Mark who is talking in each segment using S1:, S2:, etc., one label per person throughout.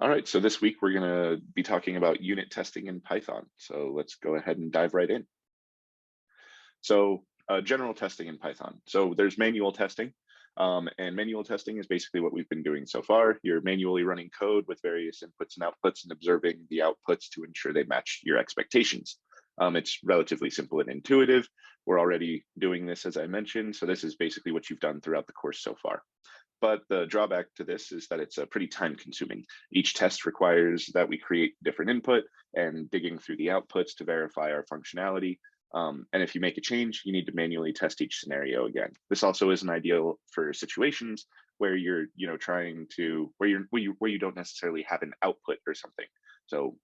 S1: All right, so this week we're going to be talking about unit testing in Python. So let's go ahead and dive right in. So general testing in Python. So there's manual testing, and manual testing is basically what we've been doing so far. You're manually running code with various inputs and outputs and observing the outputs to ensure they match your expectations. It's relatively simple and intuitive. We're already doing this, as I mentioned, so this is basically what you've done throughout the course so far. But the drawback to this is that it's pretty time consuming. Each test requires that we create different input and digging through the outputs to verify our functionality. And if you make a change, you need to manually test each scenario again. This also isn't ideal for situations where you're, trying to where you don't necessarily have an output or something. So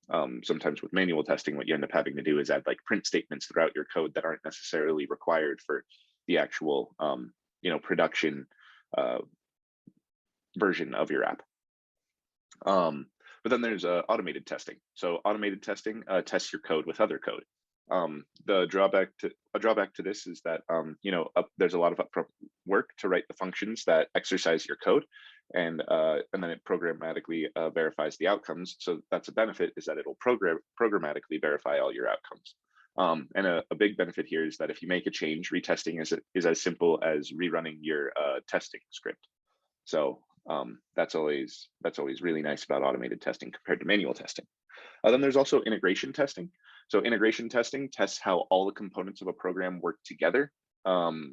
S1: sometimes with manual testing, what you end up having to do is add like print statements throughout your code that aren't necessarily required for the actual, production version of your app. But then there's automated testing. So automated testing tests your code with other code. The drawback to this is that there's a lot of upfront work to write the functions that exercise your code, and then it programmatically verifies the outcomes. So that's a benefit, is that it'll programmatically verify all your outcomes. And a big benefit here is that if you make a change, retesting is as simple as rerunning your testing script. So that's always really nice about automated testing compared to manual testing. Then there's also integration testing. So integration testing tests how all the components of a program work together,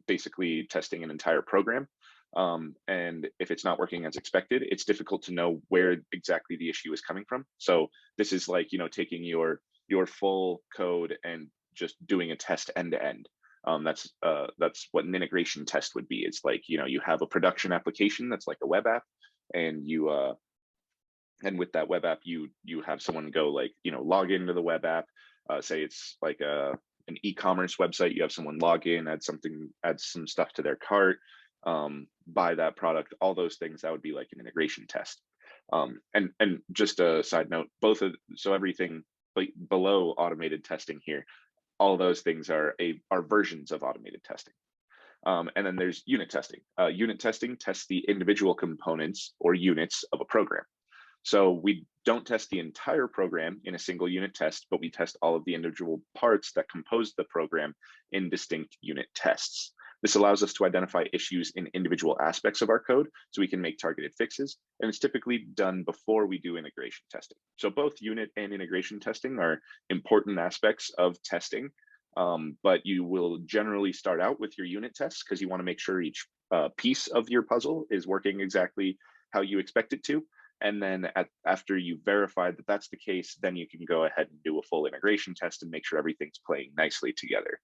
S1: basically testing an entire program. And if it's not working as expected, it's difficult to know where exactly the issue is coming from. So this is like, taking your full code and just doing a test end to end. That's what an integration test would be. It's like, you have a production application that's like a web app, and and with that web app, you have someone go like, log into the web app. Say it's like an e-commerce website. You have someone log in, add some stuff to their cart, buy that product. All those things, that would be like an integration test. And just a side note, so everything like below automated testing here, all of those things are versions of automated testing. And then there's unit testing. Unit testing tests the individual components or units of a program. So we don't test the entire program in a single unit test, but we test all of the individual parts that compose the program in distinct unit tests. This allows us to identify issues in individual aspects of our code so we can make targeted fixes, and it's typically done before we do integration testing. So both unit and integration testing are important aspects of testing, but you will generally start out with your unit tests because you want to make sure each piece of your puzzle is working exactly how you expect it to. And then after you verify that that's the case, then you can go ahead and do a full integration test and make sure everything's playing nicely together.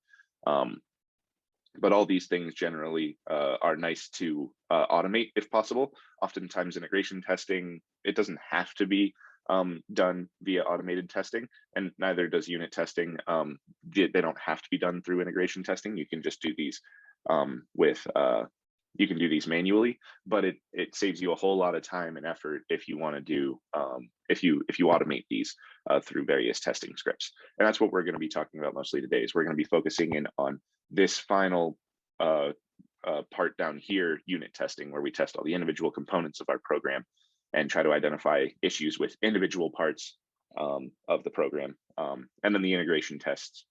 S1: But all these things generally are nice to automate if possible. Oftentimes integration testing, it doesn't have to be done via automated testing, and neither does unit testing. They don't have to be done through integration testing. You can just do these you can do these manually, but it saves you a whole lot of time and effort if you want to do if you automate these through various testing scripts. And that's what we're going to be talking about mostly today. Is we're going to be focusing in on this final part down here, unit testing, where we test all the individual components of our program and try to identify issues with individual parts of the program. And then the integration tests,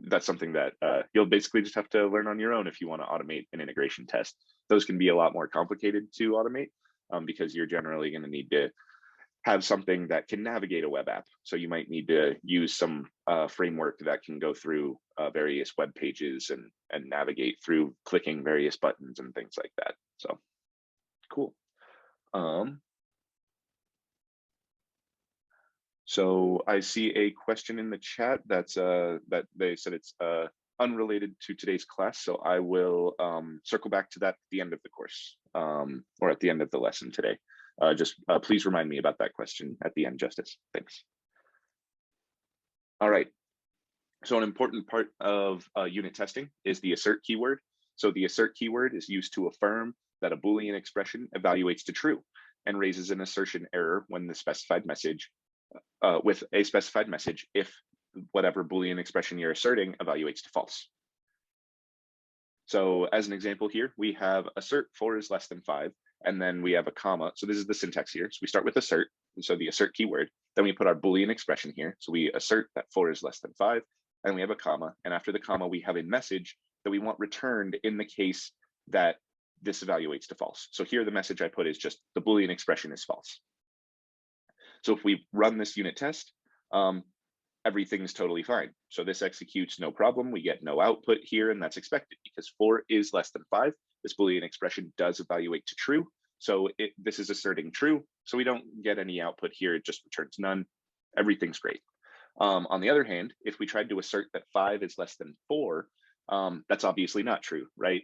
S1: that's something that you'll basically just have to learn on your own if you want to automate an integration test. Those can be a lot more complicated to automate because you're generally going to need to have something that can navigate a web app. So you might need to use some framework that can go through various web pages and navigate through clicking various buttons and things like that. So cool. So I see a question in the chat that they said it's unrelated to today's class. So I will circle back to that at the end of the course or at the end of the lesson today. Just please remind me about that question at the end, Justice. Thanks. All right. So an important part of unit testing is the assert keyword. So the assert keyword is used to affirm that a Boolean expression evaluates to true and raises an assertion error when the specified message with a specified message if whatever Boolean expression you're asserting evaluates to false. So as an example here, we have assert 4 is less than 5, and then we have a comma. So this is the syntax here. So we start with assert, so the assert keyword. Then we put our Boolean expression here. So we assert that 4 is less than 5, and we have a comma. And after the comma, we have a message that we want returned in the case that this evaluates to false. So here the message I put is just the Boolean expression is false. So if we run this unit test, everything's totally fine. So this executes no problem. We get no output here, and that's expected because 4 is less than 5. This Boolean expression does evaluate to true. So this is asserting true. So we don't get any output here. It just returns none. Everything's great. On the other hand, if we tried to assert that 5 is less than 4, that's obviously not true, right?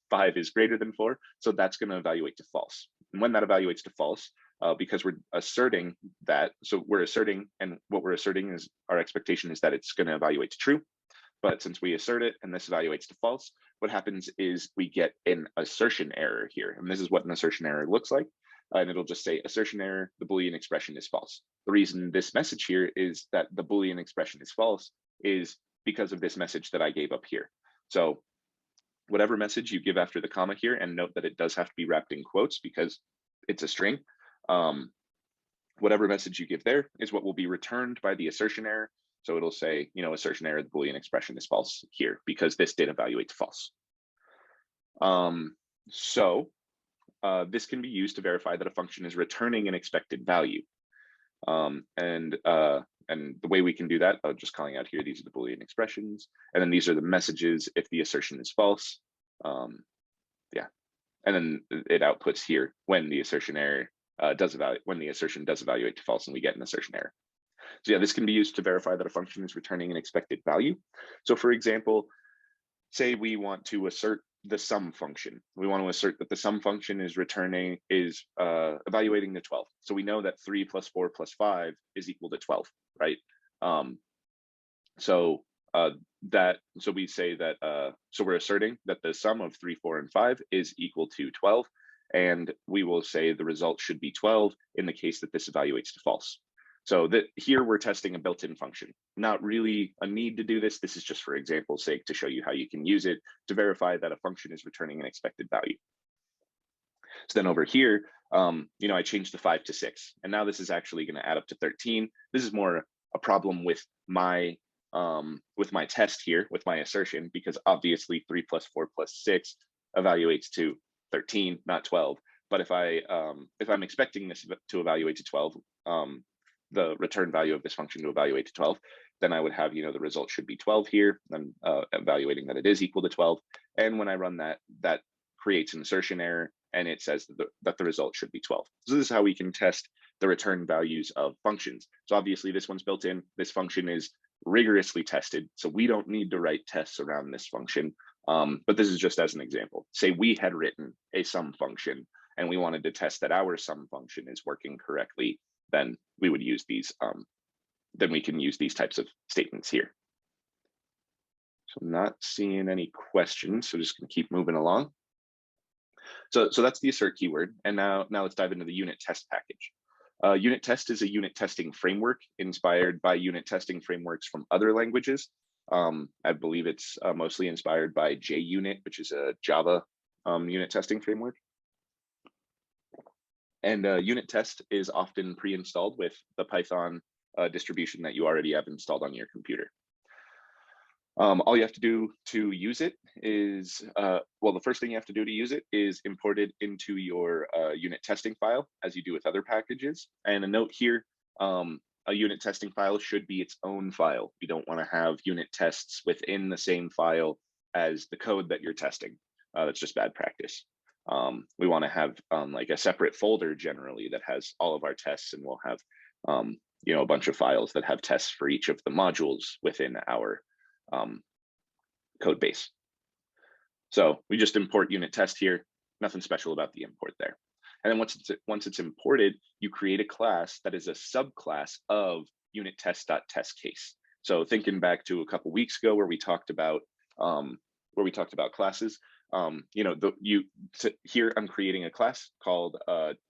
S1: 5 is greater than 4, so that's going to evaluate to false. And when that evaluates to false, because we're asserting that, so we're asserting, and what we're asserting is our expectation is that it's going to evaluate to true. But since we assert it and this evaluates to false, what happens is we get an assertion error here. And this is what an assertion error looks like. And it'll just say assertion error, the Boolean expression is false. The reason this message here is that the Boolean expression is false is because of this message that I gave up here. So whatever message you give after the comma here, and note that it does have to be wrapped in quotes because it's a string. Whatever message you give there is what will be returned by the assertion error. So it'll say, assertion error, the Boolean expression is false here because this did evaluate to false. This can be used to verify that a function is returning an expected value. And the way we can do that, just calling out here, these are the Boolean expressions, and then these are the messages if the assertion is false. And then it outputs here when the assertion error when the assertion does evaluate to false, and we get an assertion error. So yeah, this can be used to verify that a function is returning an expected value. So for example, say we want to assert the sum function. We want to assert that the sum function is evaluating to 12. So we know that 3 plus 4 plus 5 is equal to 12, right? So we say that, so we're asserting that the sum of 3, 4, and 5 is equal to 12. And we will say the result should be 12 in the case that this evaluates to false. So here we're testing a built-in function. Not really a need to do this. This is just for example's sake to show you how you can use it to verify that a function is returning an expected value. So then over here, I changed the 5 to 6, and now this is actually going to add up to 13. This is more a problem with my test here, with my assertion, because obviously 3 plus 4 plus 6 evaluates to 13, not 12. But if I'm expecting this to evaluate to 12, the return value of this function to evaluate to 12, then I would have, the result should be 12 here. I'm evaluating that it is equal to 12. And when I run that creates an assertion error, and it says that the result should be 12. So this is how we can test the return values of functions. So obviously this one's built in. This function is rigorously tested, so we don't need to write tests around this function. But this is just as an example. Say we had written a sum function and we wanted to test that our sum function is working correctly, then we would use these, then we can use these types of statements here. So I'm not seeing any questions, so just gonna keep moving along. So that's the assert keyword. And now let's dive into the unit test package. Unit test is a unit testing framework inspired by unit testing frameworks from other languages. I believe it's mostly inspired by JUnit, which is a Java unit testing framework. And unit test is often pre-installed with the Python distribution that you already have installed on your computer. All you have to do to use it is, the first thing you have to do to use it is import it into your unit testing file, as you do with other packages. And a note here, a unit testing file should be its own file. You don't want to have unit tests within the same file as the code that you're testing. That's just bad practice. We want to have like a separate folder generally that has all of our tests, and we'll have a bunch of files that have tests for each of the modules within our code base. So we just import unit test here. Nothing special about the import there. And then once it's imported, you create a class that is a subclass of unit test.testCase. So thinking back to a couple weeks ago where we talked about classes, here I'm creating a class called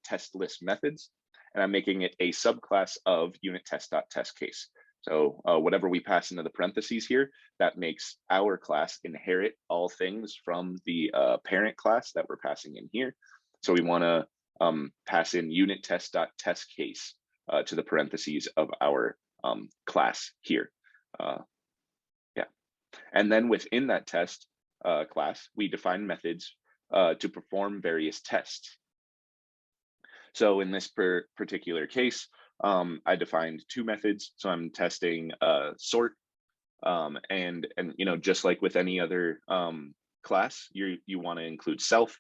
S1: test list methods, and I'm making it a subclass of unit test.testCase. So whatever we pass into the parentheses here, that makes our class inherit all things from the parent class that we're passing in here. So we want to pass in unit test.testCase to the parentheses of our class here. Yeah, and then within that test class, we define methods to perform various tests. So in this particular case, I defined two methods. So I'm testing sort, and you know, just like with any other class, you want to include self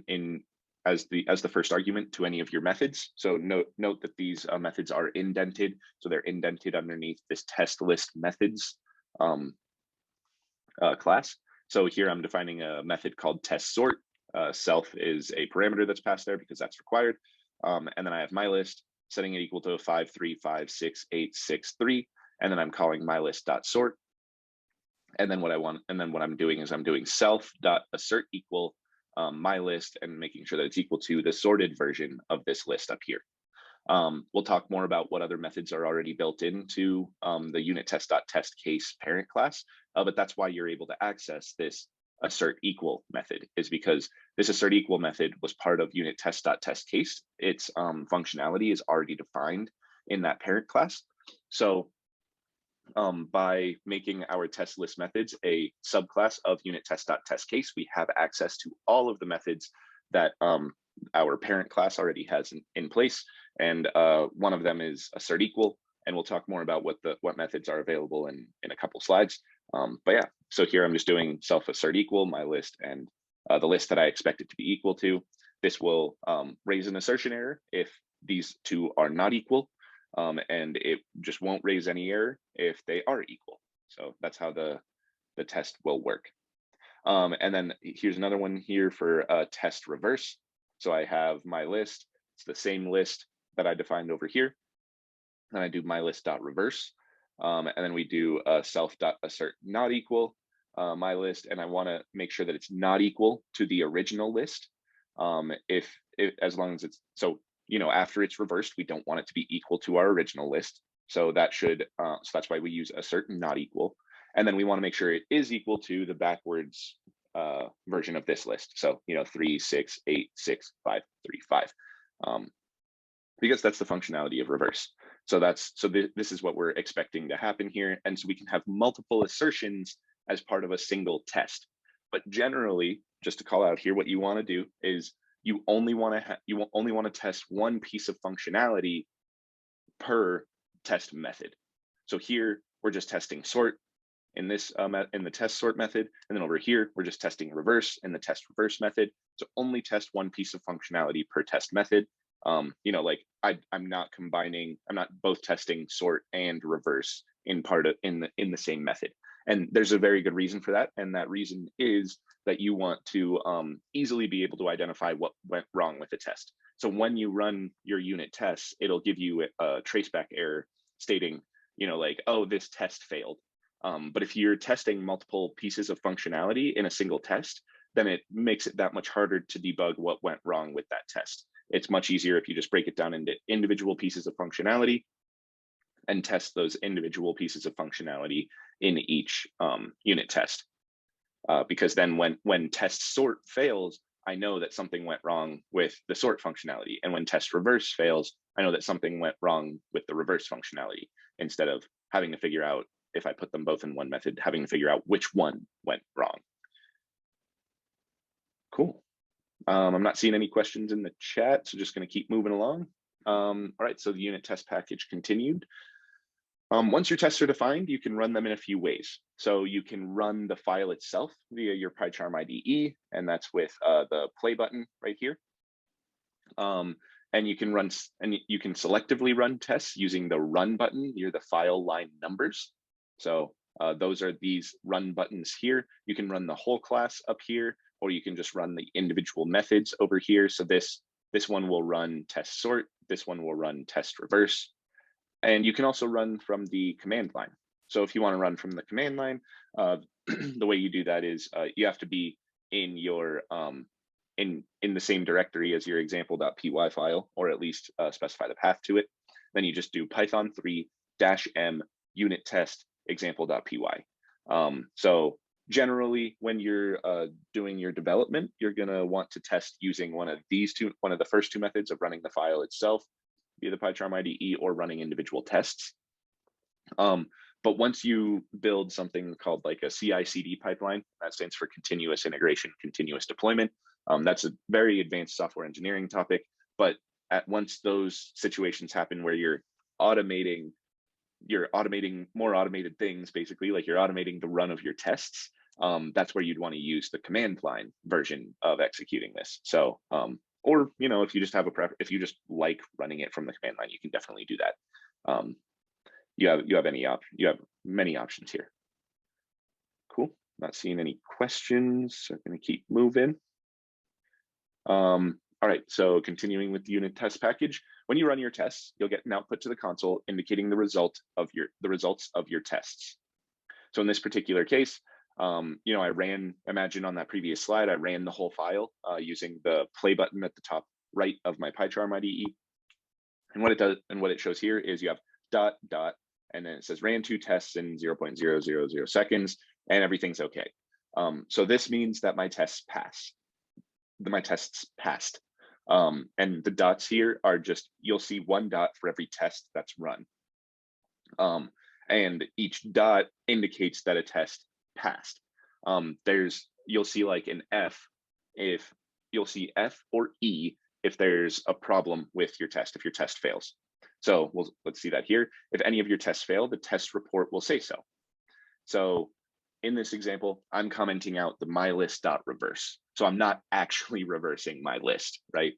S1: in as the first argument to any of your methods. So note that these methods are indented, so they're indented underneath this test list methods class. So here I'm defining a method called test sort. Self is a parameter that's passed there because that's required. And then I have my list, setting it equal to 5, 3, 5, 6, 8, 6, 3. And then I'm calling my list.sort. And then what I'm doing is I'm doing self.assert equal my list and making sure that it's equal to the sorted version of this list up here. We'll talk more about what other methods are already built into the unit test.test case parent class, but that's why you're able to access this assert equal method, is because this assert equal method was part of unit test.test case. Its functionality is already defined in that parent class. So by making our test list methods a subclass of unit test.test case, we have access to all of the methods that our parent class already has in place. And one of them is assert equal, and we'll talk more about what methods are available in a couple slides. But yeah, so here I'm just doing self assert equal my list and the list that I expect it to be equal to. This will raise an assertion error if these two are not equal, and it just won't raise any error if they are equal. So that's how the test will work. And then here's another one here for test reverse. So I have my list. It's the same list that I defined over here. And I do my list.reverse. And then we do self.assert not equal my list. And I want to make sure that it's not equal to the original list. As long as it's, so, you know, after it's reversed, we don't want it to be equal to our original list. So that should, so that's why we use assert not equal. And then we want to make sure it is equal to the backwards version of this list. So, you know, 3, 6, 8, 6, 5, 3, 5, because that's the functionality of reverse. So this is what we're expecting to happen here. And so we can have multiple assertions as part of a single test. But generally, just to call out here, what you want to do is you only want to test one piece of functionality per test method. So here we're just testing sort in this in the test sort method, and then over here we're just testing reverse in the test reverse method. So only test one piece of functionality per test method. You know, like I'm not both testing sort and reverse in the same method. And there's a very good reason for that. And that reason is that you want to easily be able to identify what went wrong with the test. So when you run your unit tests, it'll give you a traceback error stating, you know, like, oh, this test failed. But if you're testing multiple pieces of functionality in a single test, then it makes it that much harder to debug what went wrong with that test. It's much easier if you just break it down into individual pieces of functionality and test those individual pieces of functionality in each unit test. Because then when test sort fails, I know that something went wrong with the sort functionality. And when test reverse fails, I know that something went wrong with the reverse functionality, instead of having to figure out, if I put them both in one method, having to figure out which one went wrong. Cool. I'm not seeing any questions in the chat, so just going to keep moving along. All right, so the unit test package continued. Once your tests are defined, you can run them in a few ways. So you can run the file itself via your PyCharm IDE, and that's with the play button right here. And you can selectively run tests using the run button near the file line numbers. So those are these run buttons here. You can run the whole class up here, or you can just run the individual methods over here. So this one will run test sort, this one will run test reverse. And you can also run from the command line. So if you want to run from the command line, the way you do that is you have to be in your in the same directory as your example.py file, or at least specify the path to it. Then you just do Python 3-m unit test example.py. So generally, when you're doing your development, you're going to want to test using one of the first two methods of running the file itself, via the PyCharm IDE or running individual tests. But once you build something called like a CI/CD pipeline, that stands for continuous integration, continuous deployment. That's a very advanced software engineering topic. But once those situations happen where you're automating more automated things, basically, like you're automating the run of your tests, that's where you'd want to use the command line version of executing this. So, or if you just have if you just like running it from the command line, you can definitely do that. You have many options here. Cool. Not seeing any questions. So I'm going to keep moving. All right, so continuing with the unit test package, when you run your tests, you'll get an output to the console indicating the results of your tests. So in this particular case, I ran, imagine on that previous slide, I ran the whole file using the play button at the top right of my PyCharm IDE. And what it does, and what it shows here is you have ... and then it says ran 2 tests in 0.000 seconds, and everything's okay. So this means that my tests passed. And the dots here are just, you'll see 1 dot for every test that's run. And each dot indicates that a test passed. You'll see like an F, you'll see F or E if there's a problem with your test, if your test fails. So let's see that here. If any of your tests fail, the test report will say so. So in this example, I'm commenting out the mylist.reverse. So I'm not actually reversing my list, right?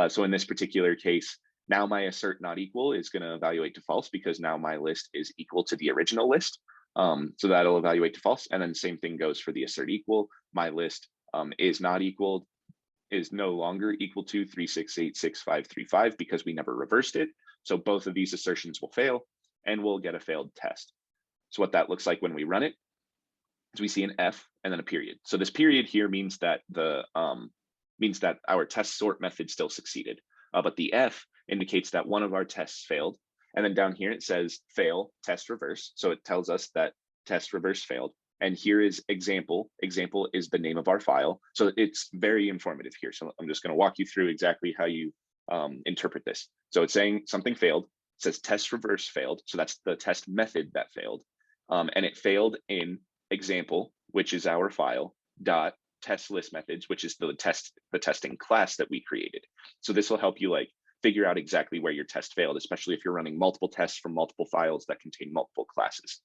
S1: So in this particular case, now my assert not equal is going to evaluate to false because now my list is equal to the original list. So that'll evaluate to false. And then the same thing goes for the assert equal. My list is no longer equal to 3686535 because we never reversed it. So both of these assertions will fail and we'll get a failed test. So what that looks like when we run it is we see an F and then a period. So this period here means that our test sort method still succeeded, but the F indicates that one of our tests failed. And then down here it says fail test reverse. So it tells us that test reverse failed. And here is example. Example is the name of our file. So it's very informative here. So I'm just going to walk you through exactly how you interpret this. So it's saying something failed. It says test reverse failed. So that's the test method that failed. And it failed in example, which is our file, dot test list methods, which is the testing class that we created. So this will help you like figure out exactly where your test failed, especially if you're running multiple tests from multiple files that contain multiple classes.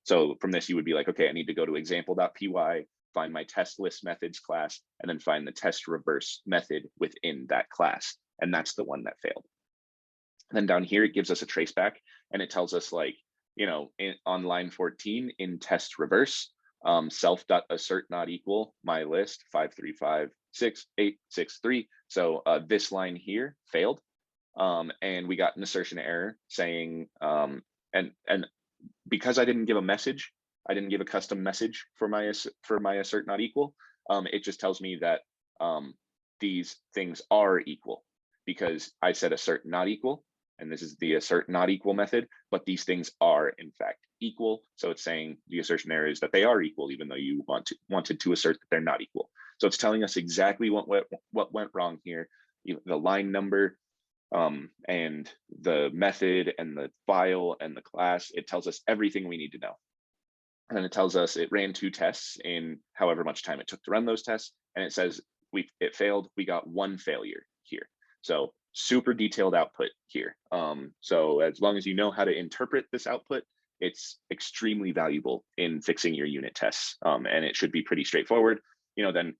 S1: So from this, you would be like, okay, I need to go to example.py, find my test list methods class, and then find the test reverse method within that class. And that's the one that failed. And then down here, it gives us a traceback and it tells us like, on line 14 in test reverse, self.assert not equal my list 5356863. So this line here failed. And we got an assertion error saying, and because I didn't give a message, I didn't give a custom message for my assert not equal. It just tells me that these things are equal because I said assert not equal, and this is the assert not equal method, but these things are in fact equal. So it's saying the assertion error is that they are equal, even though you wanted to assert that they're not equal. So it's telling us exactly what went wrong here, the line number, and the method and the file and the class. It tells us everything we need to know. And then it tells us it ran 2 tests in however much time it took to run those tests. And it says it failed. We got 1 failure here. So super detailed output here. So as long as you know how to interpret this output, it's extremely valuable in fixing your unit tests. And it should be pretty straightforward. Then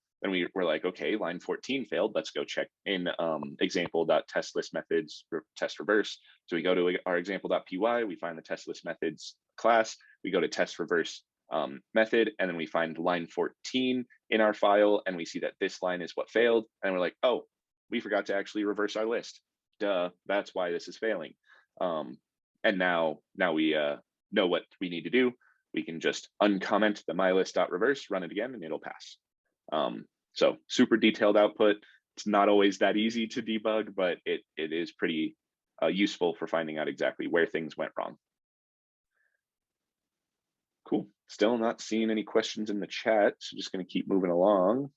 S1: we're like, okay, line 14 failed. Let's go check in example.testlistMethods test reverse. So we go to our example.py, we find the test list methods class, we go to test reverse method, and then we find line 14 in our file, and we see that this line is what failed. And we're like, oh, we forgot to actually reverse our list. Duh, that's why this is failing. And now we know what we need to do. We can just uncomment the mylist.reverse, run it again, and it'll pass. So super detailed output. It's not always that easy to debug, but it is pretty useful for finding out exactly where things went wrong. Cool. Still not seeing any questions in the chat, so just going to keep moving along.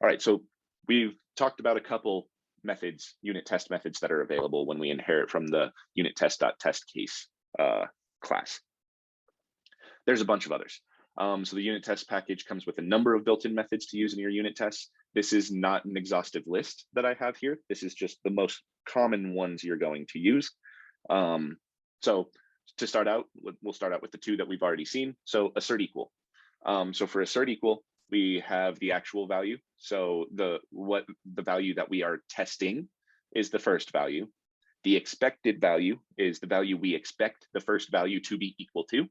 S1: All right, so we've talked about a couple methods, unit test methods that are available when we inherit from the unit test.test case class. There's a bunch of others. So the unit test package comes with a number of built-in methods to use in your unit tests. This is not an exhaustive list that I have here. This is just the most common ones you're going to use. So to start out, we'll start out with the two that we've already seen. So assert equal. So for assert equal, we have the actual value. So the value that we are testing is the first value. The expected value is the value we expect the first value to be equal to.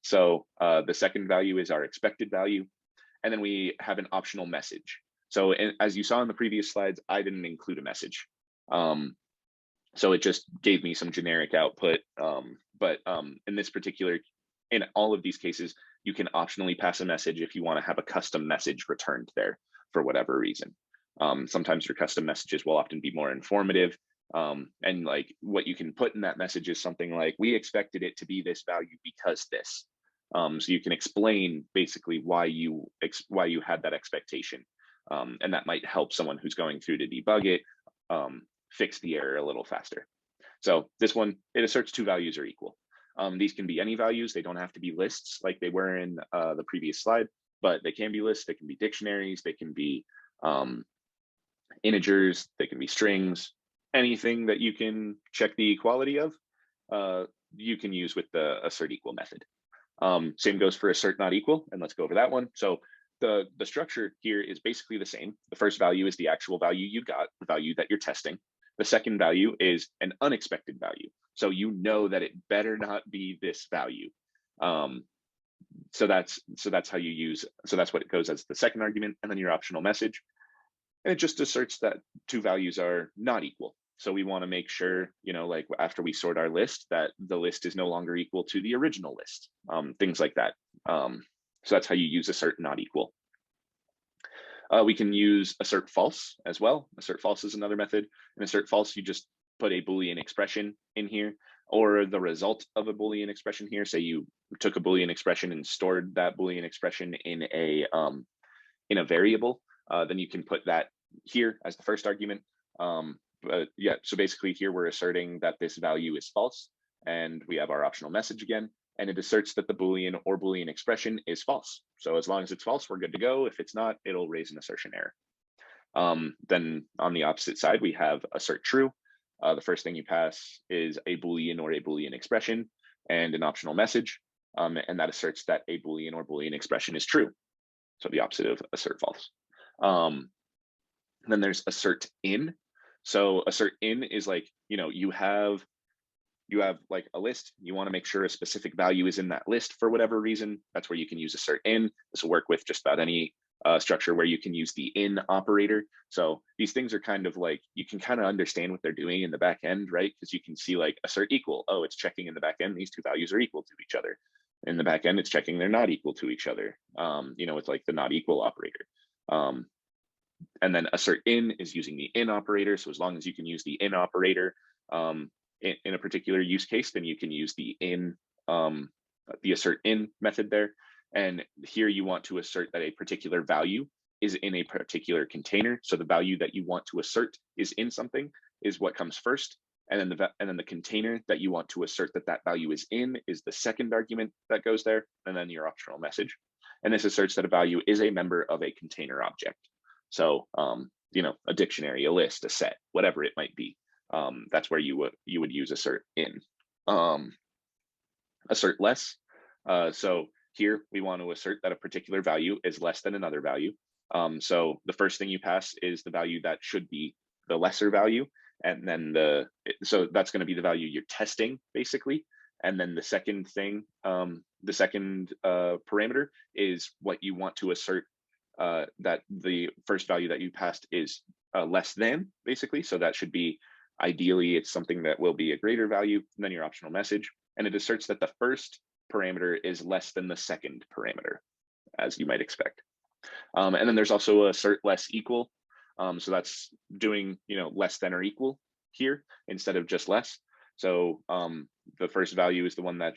S1: So the second value is our expected value. And then we have an optional message. So as you saw in the previous slides, I didn't include a message. So it just gave me some generic output. But in this particular, in all of these cases, you can optionally pass a message if you want to have a custom message returned there for whatever reason. Sometimes your custom messages will often be more informative. And like what you can put in that message is something like, we expected it to be this value because this. So you can explain basically why you had that expectation. And that might help someone who's going through to debug it fix the error a little faster. So this one, it asserts two values are equal. These can be any values. They don't have to be lists like they were in the previous slide, but they can be lists. They can be dictionaries. They can be integers. They can be strings. Anything that you can check the equality of, you can use with the assert equal method. Same goes for assert not equal, and let's go over that one. So the structure here is basically the same. The first value is the actual value you got, the value that you're testing. The second value is an unexpected value. So you know that it better not be this value. So that's how you use, so that's what it goes as the second argument, and then your optional message. And it just asserts that two values are not equal. So we want to make sure, like after we sort our list, that the list is no longer equal to the original list, things like that. So that's how you use assert not equal. We can use assert false as well. Assert false is another method. In assert false, you just put a Boolean expression in here, or the result of a Boolean expression here. Say you took a Boolean expression and stored that Boolean expression in a variable, then you can put that here as the first argument. But yeah, so basically here we're asserting that this value is false, and we have our optional message again, and it asserts that the Boolean or Boolean expression is false. So as long as it's false, we're good to go. If it's not, it'll raise an assertion error. Then on the opposite side, we have assert true. The first thing you pass is a Boolean or a Boolean expression and an optional message, and that asserts that a Boolean or Boolean expression is true. So the opposite of assert false. Then there's assert in. So assert in is like, you have like a list, you want to make sure a specific value is in that list for whatever reason. That's where you can use assert in. This will work with just about any structure where you can use the in operator. So these things are kind of like, you can kind of understand what they're doing in the back end, right? Because you can see like assert equal. Oh, it's checking in the back end, these two values are equal to each other. In the back end, it's checking they're not equal to each other. It's like the not equal operator. And then assert in is using the in operator. So as long as you can use the in operator in a particular use case, then you can use the assert in method there. And here you want to assert that a particular value is in a particular container. So the value that you want to assert is in something is what comes first. And then the container that you want to assert that value is in is the second argument that goes there, and then your optional message. And this asserts that a value is a member of a container object. So, a dictionary, a list, a set, whatever it might be. That's where you would use assert in. Assert less. So here we want to assert that a particular value is less than another value. So the first thing you pass is the value that should be the lesser value. And then so that's going to be the value you're testing basically. And then the second thing, the second parameter is what you want to assert that the first value that you passed is less than basically. So that should be, ideally, it's something that will be a greater value than your optional message. And it asserts that the first parameter is less than the second parameter, as you might expect. And then there's also assert less equal. So that's doing, less than or equal here instead of just less. So the first value is the one that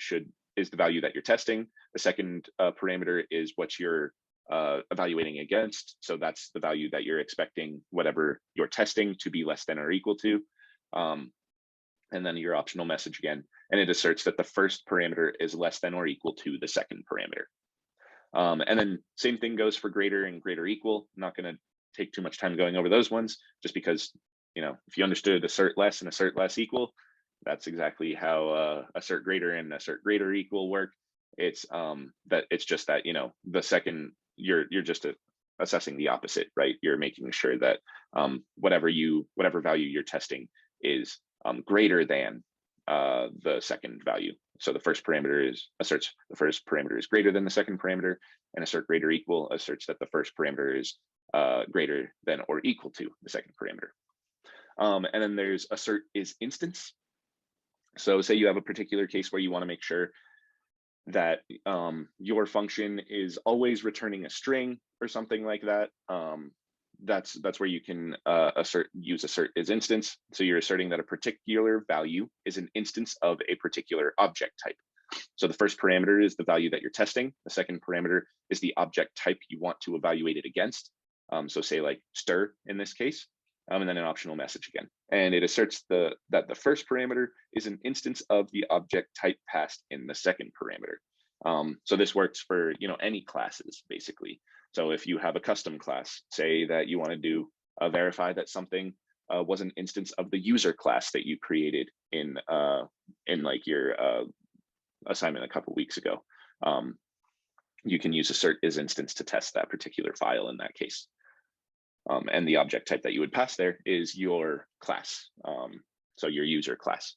S1: is the value that you're testing. The second parameter is what you're evaluating against. So that's the value that you're expecting whatever you're testing to be less than or equal to. And then your optional message again, and it asserts that the first parameter is less than or equal to the second parameter. And then same thing goes for greater and greater equal. I'm not going to take too much time going over those ones, just because, if you understood assert less and assert less equal, that's exactly how assert greater and assert greater equal work. It's that it's just that, the second you're just assessing the opposite, right? You're making sure that whatever value you're testing is greater than the second value. So the first parameter asserts the first parameter is greater than the second parameter, and assert greater equal asserts that the first parameter is greater than or equal to the second parameter. And then there's assert is instance. So say you have a particular case where you want to make sure that your function is always returning a string or something like that. That's where you can use assert is instance. So you're asserting that a particular value is an instance of a particular object type. So the first parameter is the value that you're testing. The second parameter is the object type you want to evaluate it against. So say like stir in this case, and then an optional message again. And it asserts that the first parameter is an instance of the object type passed in the second parameter. So this works for any classes basically. So if you have a custom class, say that you want to do verify that something was an instance of the user class that you created in like your assignment a couple weeks ago, you can use assert is instance to test that particular file in that case. And the object type that you would pass there is your class, so your user class.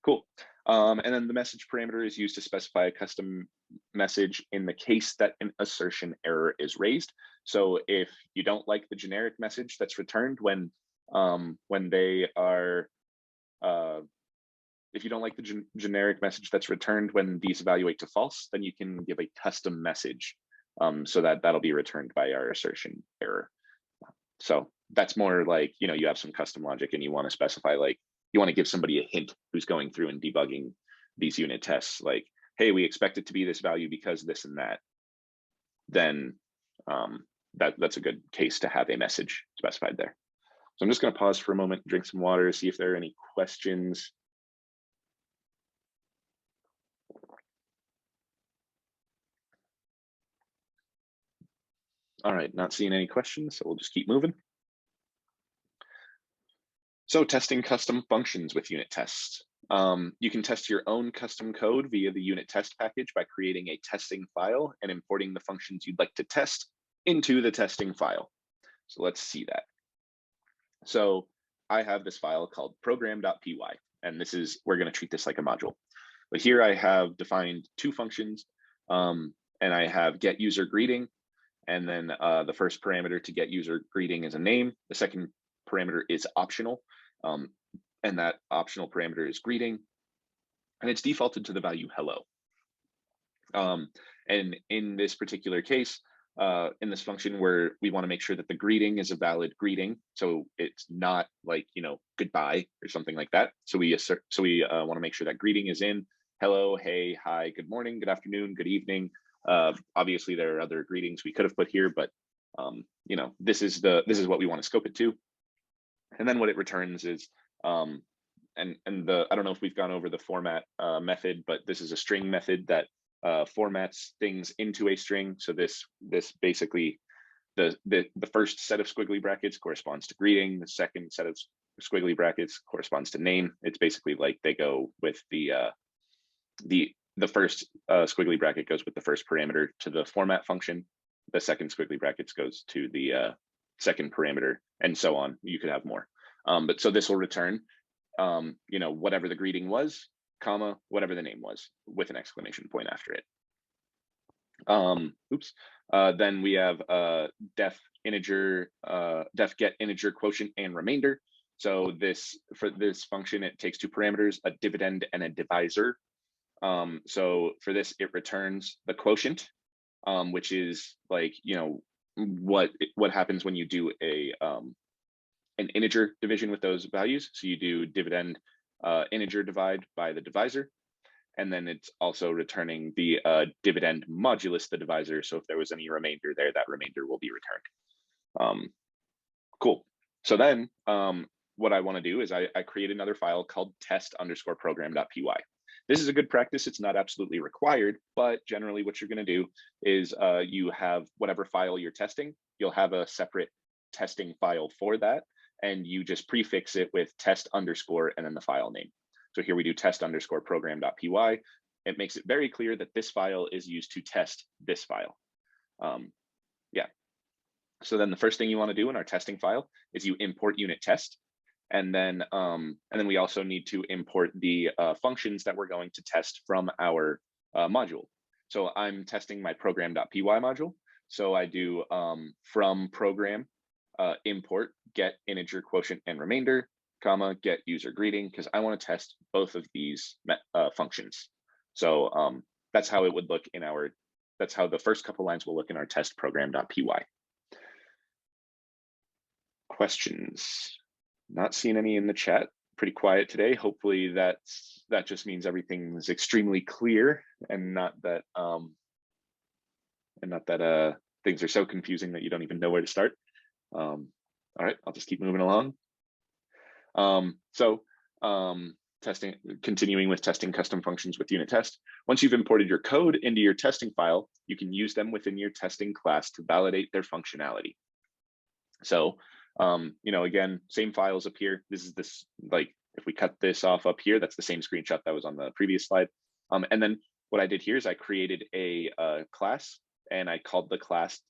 S1: Cool. And then the message parameter is used to specify a custom message in the case that an assertion error is raised. So if you don't like the generic message that's returned when they are, if you don't like the generic message that's returned when these evaluate to false, then you can give a custom message so that'll be returned by our assertion error. So that's more like, you have some custom logic and you want to specify, like, you want to give somebody a hint who's going through and debugging these unit tests, like, hey, we expect it to be this value because this and that. Then that's a good case to have a message specified there. So I'm just going to pause for a moment, drink some water, see if there are any questions. All right, not seeing any questions, so we'll just keep moving. So testing custom functions with unit tests. You can test your own custom code via the unit test package by creating a testing file and importing the functions you'd like to test into the testing file. So let's see that. So I have this file called program.py, and we're going to treat this like a module. But here I have defined two functions, and I have get user greeting, and then the first parameter to get user greeting is a name. The second parameter is optional, and that optional parameter is greeting, and it's defaulted to the value hello. And in this particular case, in this function where we want to make sure that the greeting is a valid greeting, so it's not like goodbye or something like that. So we want to make sure that greeting is in hello, hey, hi, good morning, good afternoon, good evening. Obviously there are other greetings we could have put here, but this is what we want to scope it to. And then what it returns is I don't know if we've gone over the format method, but this is a string method that formats things into a string. So this basically, the first set of squiggly brackets corresponds to greeting. The second set of squiggly brackets corresponds to name. It's basically like they go with the first squiggly bracket goes with the first parameter to the format function. The second squiggly brackets goes to the second parameter, and so on. You could have more. But so this will return, whatever the greeting was, comma, whatever the name was, with an exclamation point after it. Then we have def get integer quotient and remainder. So for this function, it takes two parameters, a dividend and a divisor. So for this, it returns the quotient, which is like, what happens when you do an integer division with those values. So you do dividend integer divide by the divisor. And then it's also returning the dividend modulus the divisor. So if there was any remainder there, that remainder will be returned. Cool. So then what I want to do is I create another file called test_program.py. This is a good practice. It's not absolutely required, but generally what you're going to do is you have whatever file you're testing, you'll have a separate testing file for that, and you just prefix it with test_ and then the file name. So here we do test_program.py. It makes it very clear that this file is used to test this file. Yeah. So then the first thing you want to do in our testing file is you import unit test. And then we also need to import the functions that we're going to test from our module. So I'm testing my program.py module. So I do from program import get integer quotient and remainder, comma, get user greeting, because I want to test both of these functions. So that's how it would look in our, that's how the first couple lines will look in our test program.py. Questions? Not seeing any in the chat. Pretty quiet today. Hopefully that just means everything's extremely clear and not that things are so confusing that you don't even know where to start. All right, I'll just keep moving along. Continuing with testing custom functions with unit test. Once you've imported your code into your testing file, you can use them within your testing class to validate their functionality. So, again, same files up here. This is like, if we cut this off up here, that's the same screenshot that was on the previous slide. And then what I did here is I created a class, and I called the class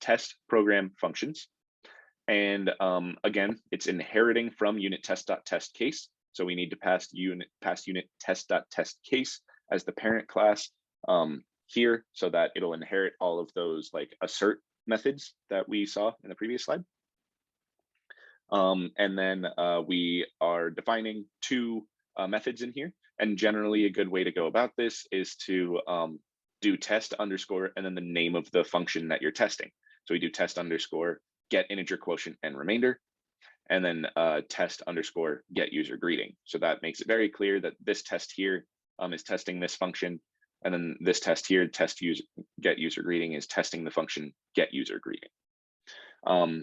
S1: test program functions. And again, it's inheriting from unit test.test case. So we need to pass unit test.test case as the parent class here, so that it'll inherit all of those like assert methods that we saw in the previous slide. And then we are defining two methods in here. And generally a good way to go about this is to do test underscore and then the name of the function that you're testing. So we do test underscore get integer quotient and remainder, and then test underscore get user greeting. So that makes it very clear that this test here is testing this function, and then this test here, get user greeting, is testing the function get user greeting.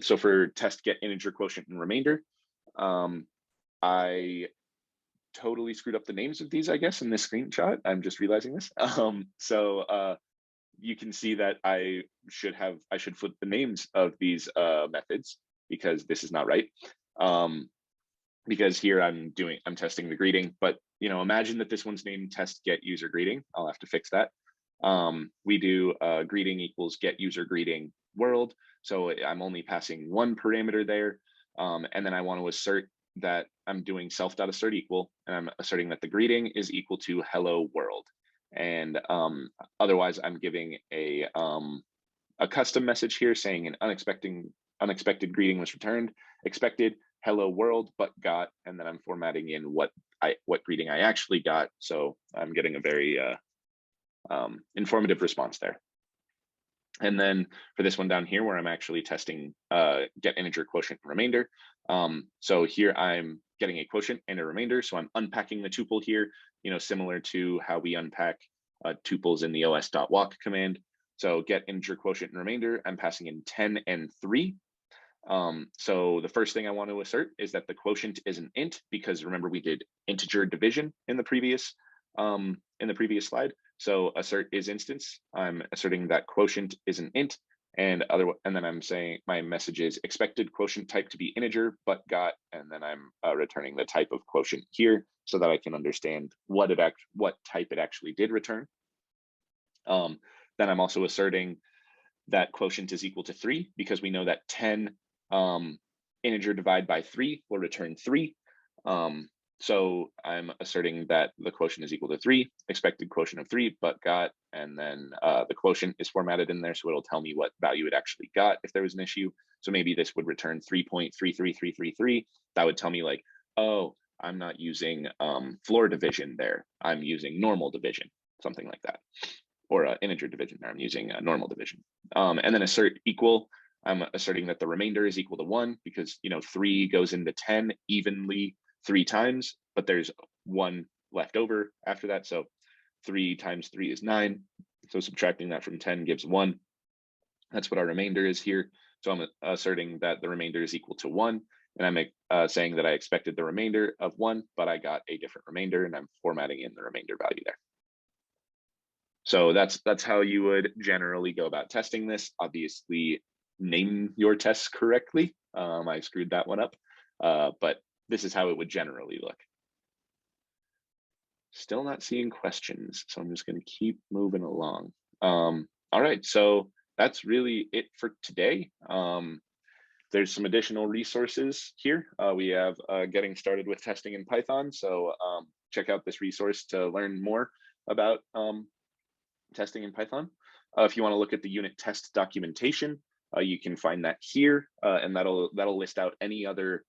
S1: So for test get integer quotient and remainder, I totally screwed up the names of these, I guess, in this screenshot. I'm just realizing this. You can see that I should flip the names of these methods, because this is not right. Because here I'm testing the greeting, but imagine that this one's named test get user greeting. I'll have to fix that. We do greeting equals get user greeting world. So I'm only passing one parameter there. And then I want to assert that I'm doing self.assert equal, and I'm asserting that the greeting is equal to hello world. And otherwise I'm giving a custom message here saying an unexpected greeting was returned, expected hello world, but got, and then I'm formatting in what greeting I actually got. So I'm getting a very informative response there. And then for this one down here, where I'm actually testing get integer quotient and remainder. So here I'm getting a quotient and a remainder. So I'm unpacking the tuple here, similar to how we unpack tuples in the os.walk command. So get integer quotient and remainder, I'm passing in 10 and 3. So the first thing I want to assert is that the quotient is an int, because remember we did integer division in the previous slide. So assert is instance. I'm asserting that quotient is an int, and then I'm saying my message is expected quotient type to be integer, but got, and then I'm returning the type of quotient here so that I can understand what type it actually did return. Then I'm also asserting that quotient is equal to 3, because we know that 10 integer divide by 3 will return 3. So I'm asserting that the quotient is equal to 3, expected quotient of 3, but got, and then the quotient is formatted in there, so it'll tell me what value it actually got if there was an issue. So maybe this would return 3.33333. That would tell me like, oh, I'm not using floor division there. I'm using normal division, something like that. Or integer division there, I'm using normal division. And then assert equal, I'm asserting that the remainder is equal to 1, because 3 goes into 10 evenly 3 times, but there's one left over after that. So 3 times 3 is 9. So subtracting that from 10 gives 1. That's what our remainder is here. So I'm asserting that the remainder is equal to 1. And I'm saying that I expected the remainder of 1, but I got a different remainder, and I'm formatting in the remainder value there. So that's how you would generally go about testing this. Obviously, name your tests correctly. I screwed that one up, but this is how it would generally look. Still not seeing questions, so I'm just going to keep moving along. All right, so that's really it for today. There's some additional resources here. We have getting started with testing in Python, so check out this resource to learn more about testing in Python. If you want to look at the unit test documentation, you can find that here, and that'll list out any other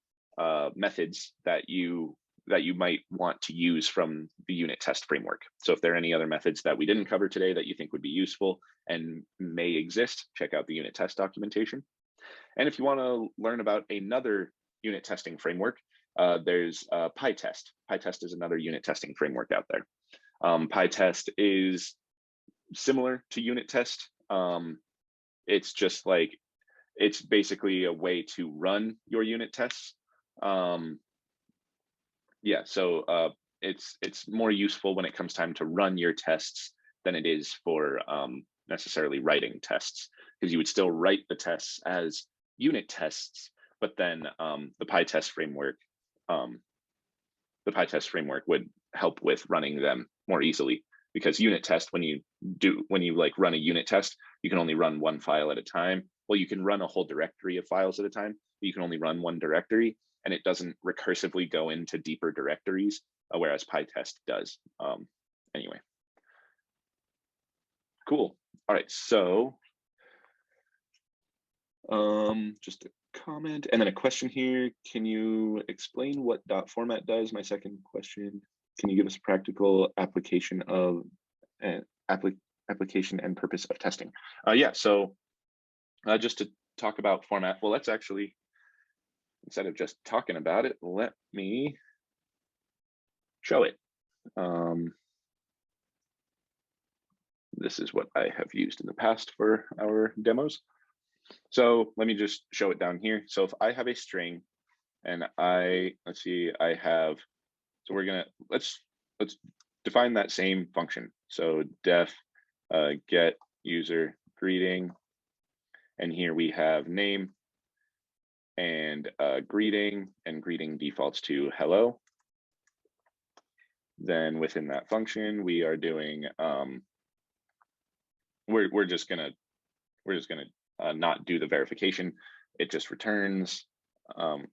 S1: methods that you might want to use from the unit test framework. So if there are any other methods that we didn't cover today that you think would be useful and may exist, check out the unit test documentation. And if you want to learn about another unit testing framework, there's PyTest. PyTest is another unit testing framework out there. PyTest is similar to unit test. It's just like, it's basically a way to run your unit tests. Yeah, so it's more useful when it comes time to run your tests than it is for necessarily writing tests, because you would still write the tests as unit tests, but then the PyTest framework would help with running them more easily, because unit test, when you like run a unit test, you can only run one file at a time. Well, you can run a whole directory of files at a time, but you can only run one directory, and it doesn't recursively go into deeper directories, whereas PyTest does. Anyway, cool. All right, so just a comment and then a question here. Can you explain what .format does? My second question. Can you give us a practical application of application and purpose of testing? Yeah, so just to talk about format, well, let's actually, instead of just talking about it, let me show it. This is what I have used in the past for our demos. So let me just show it down here. So if I have a string and let's see, I have, so we're gonna, let's define that same function. So def get user greeting, and here we have name and greeting, and greeting defaults to hello. Then within that function, we are doing, we're just gonna not do the verification. It just returns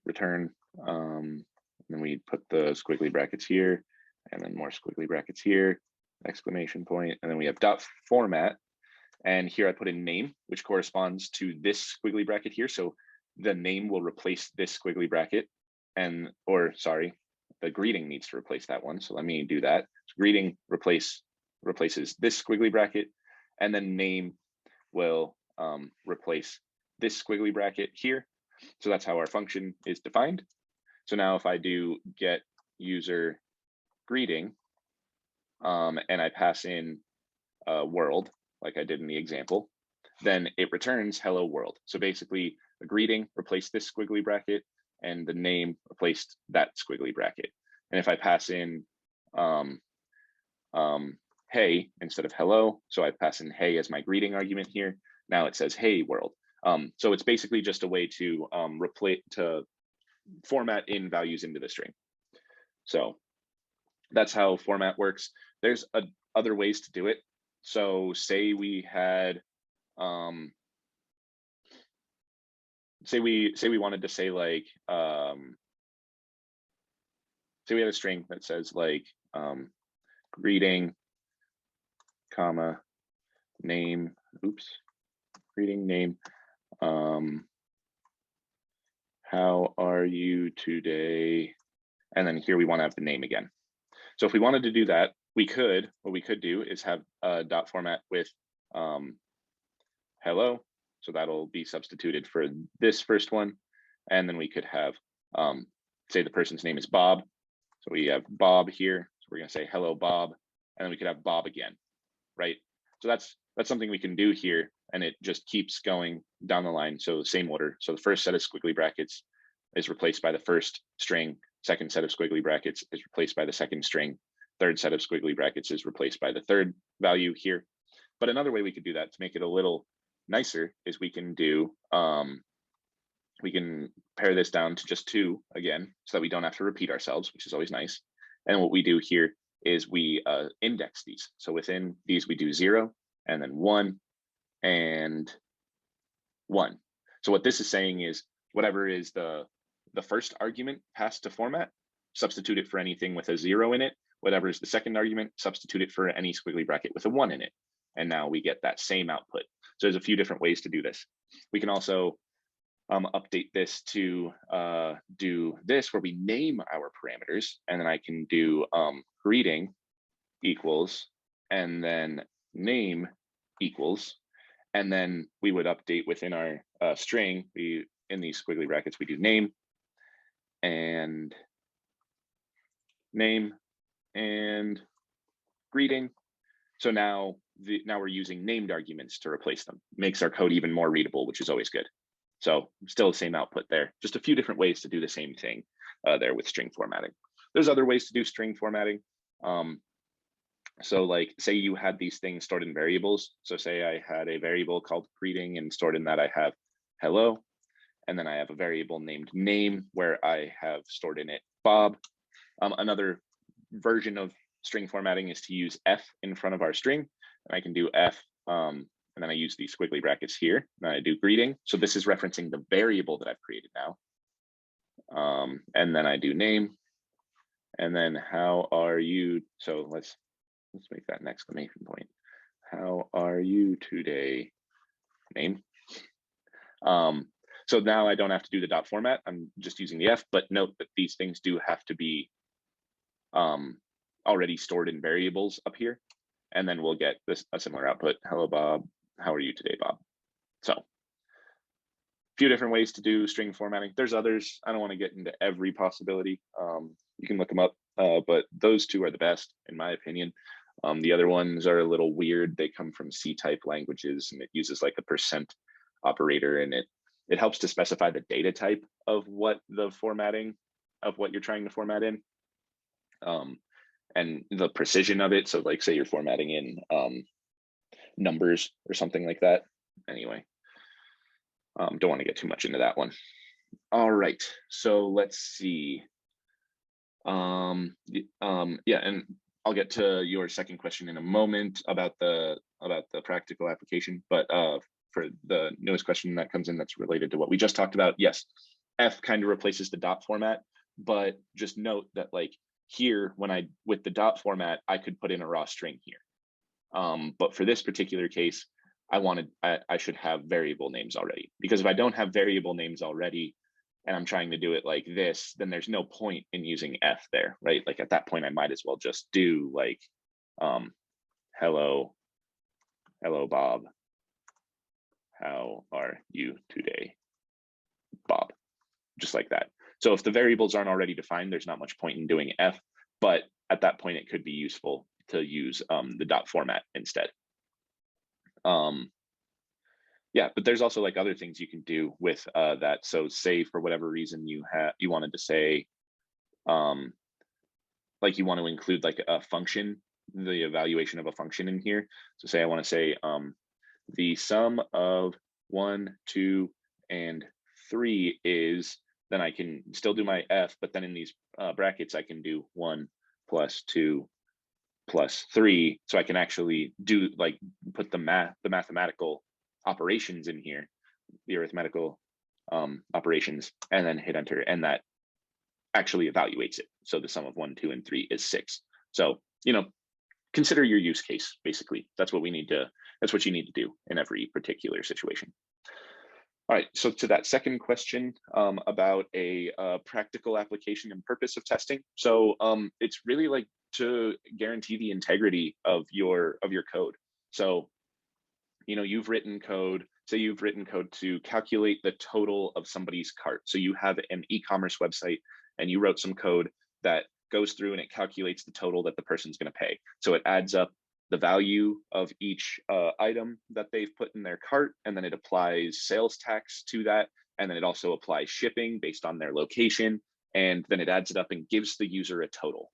S1: return, and then we put the squiggly brackets here, and then more squiggly brackets here, exclamation point, and then we have .format, and here I put in name, which corresponds to this squiggly bracket here. So the name will replace this squiggly bracket, and the greeting needs to replace that one. So let me do that. So greeting replaces this squiggly bracket, and then name will replace this squiggly bracket here. So that's how our function is defined. So now if I do get user greeting, and I pass in world, like I did in the example, then it returns hello world. So basically the greeting replaced this squiggly bracket, and the name replaced that squiggly bracket. And if I pass in hey instead of hello, so I pass in hey as my greeting argument here, now it says hey world. So it's basically just a way to format in values into the string. So that's how format works. There's other ways to do it. So say we had say we wanted to say like say we had a string that says like greeting comma name, greeting name, how are you today, and then here we want to have the name again. So if we wanted to do that, what we could do is have a .format with hello, so that'll be substituted for this first one, and then we could have say the person's name is Bob, so we have Bob here, so we're going to say hello, Bob, and then we could have Bob again, right? So that's something we can do here, and it just keeps going down the line. So same order. So the first set of squiggly brackets is replaced by the first string. Second set of squiggly brackets is replaced by the second string. Third set of squiggly brackets is replaced by the third value here. But another way we could do that to make it a little nicer is we can do, we can pare this down to just 2 again, so that we don't have to repeat ourselves, which is always nice. And what we do here is we index these. So within these, we do 0 and then 1 and 1. So what this is saying is whatever is the first argument passed to format, substitute it for anything with a 0 in it. Whatever is the second argument, substitute it for any squiggly bracket with a 1 in it. And now we get that same output. So there's a few different ways to do this. We can also update this to do this where we name our parameters, and then I can do greeting equals and then name equals, and then we would update within our string. We in these squiggly brackets we do name and greeting. So now we're using named arguments to replace them. Makes our code even more readable, which is always good. So still the same output there. Just a few different ways to do the same thing there with string formatting. There's other ways to do string formatting. So like say you had these things stored in variables. So say I had a variable called greeting, and stored in that I have hello. And then I have a variable named name where I have stored in it Bob. Another version of string formatting is to use F in front of our string. And I can do F, and then I use these squiggly brackets here, and I do greeting. So this is referencing the variable that I've created now. And then I do name, and then how are you? So let's make that an exclamation point. How are you today? Name. So now I don't have to do the dot format. I'm just using the F, but note that these things do have to be already stored in variables up here. And then we'll get a similar output. Hello, Bob. How are you today, Bob? So a few different ways to do string formatting. There's others. I don't want to get into every possibility. You can look them up, but those two are the best, in my opinion. The other ones are a little weird. They come from C-type languages, and it uses like a percent operator, and it helps to specify the data type of what the formatting of what you're trying to format in. And the precision of it. So like say you're formatting in numbers or something like that. Anyway, don't want to get too much into that one. All right, so let's see. Yeah, and I'll get to your second question in a moment about the practical application, but for the newest question that comes in that's related to what we just talked about, yes, F kind of replaces the dot format, but just note that like here, with the dot format, I could put in a raw string here. But for this particular case, I should have variable names already, because if I don't have variable names already and I'm trying to do it like this, then there's no point in using F there, right? Like at that point, I might as well just do like, hello, Bob. How are you today, Bob? Just like that. So if the variables aren't already defined, there's not much point in doing F, but at that point, it could be useful to use the dot format instead. Yeah, but there's also like other things you can do with that. So say for whatever reason you wanted to say, like you want to include like a function, the evaluation of a function in here. So say I want to say the sum of 1, 2, and 3 is, then I can still do my F, but then in these brackets, I can do 1 plus 2 plus 3. So I can actually do like put the mathematical operations in here, the arithmetical operations, and then hit enter, and that actually evaluates it. So the sum of 1, 2, and 3 is 6. So, consider your use case, basically. That's what you need to do in every particular situation. All right, so to that second question about a practical application and purpose of testing. So it's really like to guarantee the integrity of your code. So, you've written code, say you've written code to calculate the total of somebody's cart. So you have an e-commerce website and you wrote some code that goes through and it calculates the total that the person's going to pay. So it adds up the value of each item that they've put in their cart, and then it applies sales tax to that, and then it also applies shipping based on their location, and then it adds it up and gives the user a total.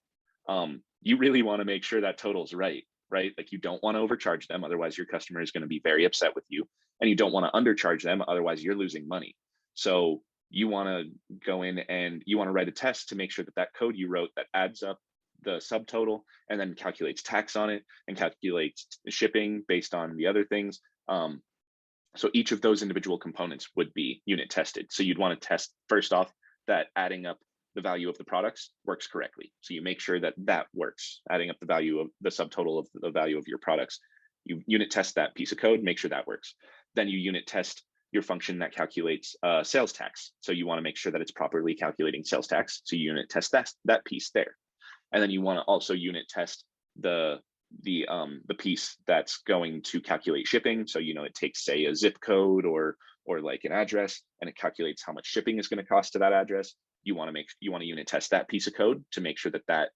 S1: You really want to make sure that total's right? Like, you don't want to overcharge them, otherwise your customer is going to be very upset with you, and you don't want to undercharge them, otherwise you're losing money. So you want to go in and you want to write a test to make sure that that code you wrote that adds up the subtotal and then calculates tax on it and calculates shipping based on the other things. So each of those individual components would be unit tested. So you'd want to test first off that adding up the value of the products works correctly. So you make sure that that works, adding up the value of the subtotal of the value of your products. You unit test that piece of code, make sure that works. Then you unit test your function that calculates sales tax. So you want to make sure that it's properly calculating sales tax. So you unit test that piece there. And then you want to also unit test the piece that's going to calculate shipping. So, it takes, say, a zip code or like an address, and it calculates how much shipping is going to cost to that address. You want to unit test that piece of code to make sure that that